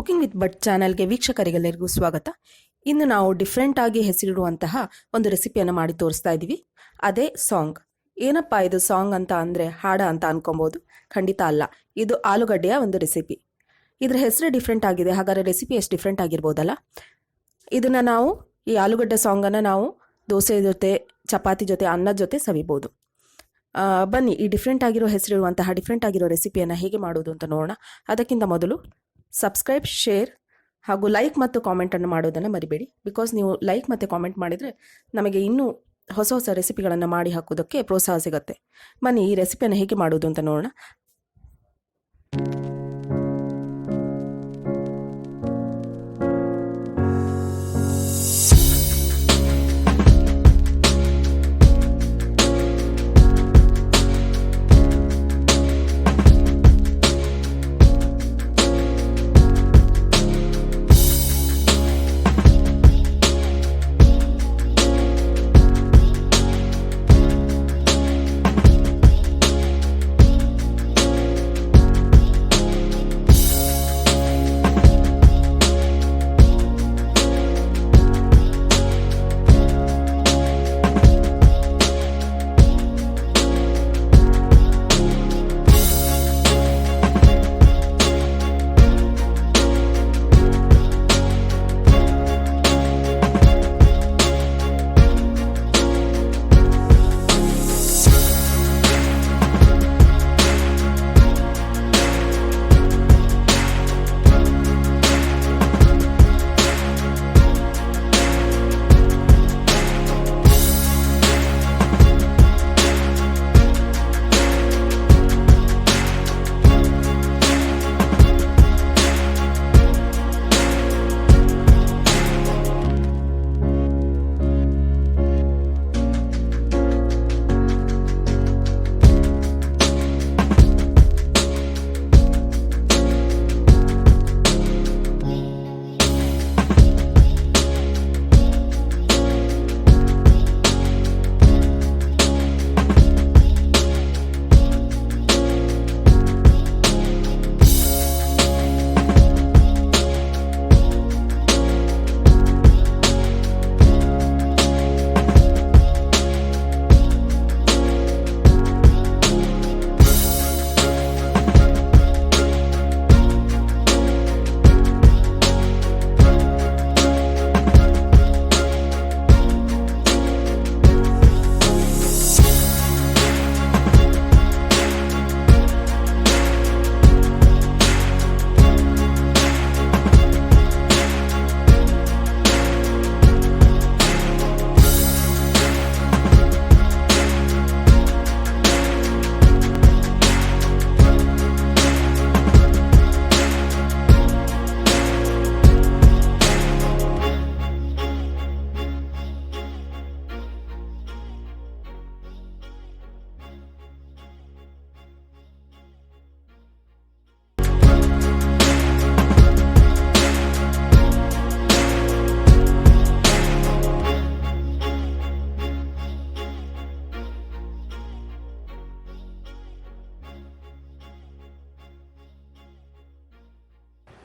Cooking with but ಚಾನೆಲ್ಗೆ ವೀಕ್ಷಕರಿಗೆಲ್ಲರಿಗೂ ಸ್ವಾಗತ. ಇನ್ನು ನಾವು ಡಿಫ್ರೆಂಟ್ ಆಗಿ ಹೆಸರಿಡುವಂತಹ ಒಂದು ರೆಸಿಪಿಯನ್ನು ಮಾಡಿ ತೋರಿಸ್ತಾ ಇದ್ದೀವಿ. ಅದೇ ಸಾಂಗ್. ಏನಪ್ಪ ಇದು ಸಾಂಗ್ ಅಂತ ಅಂದರೆ ಹಾಡ ಅಂತ ಅನ್ಕೊಬೋದು. ಖಂಡಿತ ಅಲ್ಲ, ಇದು ಆಲೂಗಡ್ಡೆಯ ಒಂದು ರೆಸಿಪಿ. ಇದರ ಹೆಸರು ಡಿಫ್ರೆಂಟ್ ಆಗಿದೆ, ಹಾಗಾದರೆ ರೆಸಿಪಿ ಎಷ್ಟು ಡಿಫ್ರೆಂಟ್ ಆಗಿರ್ಬೋದಲ್ಲ. ಇದನ್ನು ನಾವು ಈ ಆಲೂಗಡ್ಡೆ ಸಾಂಗನ್ನು ನಾವು ದೋಸೆ ಜೊತೆ, ಚಪಾತಿ ಜೊತೆ, ಅನ್ನದ ಜೊತೆ ಸವಿಬೋದು. ಬನ್ನಿ ಈ ಡಿಫ್ರೆಂಟ್ ಆಗಿರೋ ಹೆಸರಿರುವಂತಹ ಡಿಫ್ರೆಂಟ್ ಆಗಿರೋ ರೆಸಿಪಿಯನ್ನು ಹೇಗೆ ಮಾಡೋದು ಅಂತ ನೋಡೋಣ. ಅದಕ್ಕಿಂತ ಮೊದಲು ಸಬ್ಸ್ಕ್ರೈಬ್, ಶೇರ್ ಹಾಗೂ ಲೈಕ್ ಮತ್ತು ಕಾಮೆಂಟನ್ನು ಮಾಡೋದನ್ನು ಮರಿಬೇಡಿ. ಬಿಕಾಸ್ ನೀವು ಲೈಕ್ ಮತ್ತು ಕಾಮೆಂಟ್ ಮಾಡಿದರೆ ನಮಗೆ ಇನ್ನೂ ಹೊಸ ಹೊಸ ರೆಸಿಪಿಗಳನ್ನು ಮಾಡಿ ಹಾಕೋದಕ್ಕೆ ಪ್ರೋತ್ಸಾಹ ಸಿಗುತ್ತೆ. ಬನ್ನಿ ಈ ರೆಸಿಪಿಯನ್ನು ಹೇಗೆ ಮಾಡೋದು ಅಂತ ನೋಡೋಣ.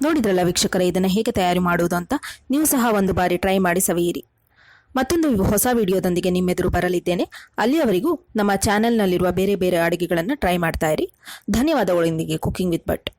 ನೋಡಿದ್ರಲ್ಲ ವೀಕ್ಷಕರೇ, ಇದನ್ನು ಹೇಗೆ ತಯಾರಿ ಮಾಡುವುದು ಅಂತ. ನೀವು ಸಹ ಒಂದು ಬಾರಿ ಟ್ರೈ ಮಾಡಿ ಸವಿಯಿರಿ. ಮತ್ತೊಂದು ಹೊಸ ವಿಡಿಯೋದೊಂದಿಗೆ ನಿಮ್ಮೆದುರು ಬರಲಿದ್ದೇನೆ. ಅಲ್ಲಿಯವರೆಗೂ ನಮ್ಮ ಚಾನೆಲ್ನಲ್ಲಿರುವ ಬೇರೆ ಬೇರೆ ಅಡುಗೆಗಳನ್ನು ಟ್ರೈ ಮಾಡ್ತಾ ಇರಿ. ಧನ್ಯವಾದಗಳೊಂದಿಗೆ ಕುಕಿಂಗ್ ವಿತ್ ಬಟ್.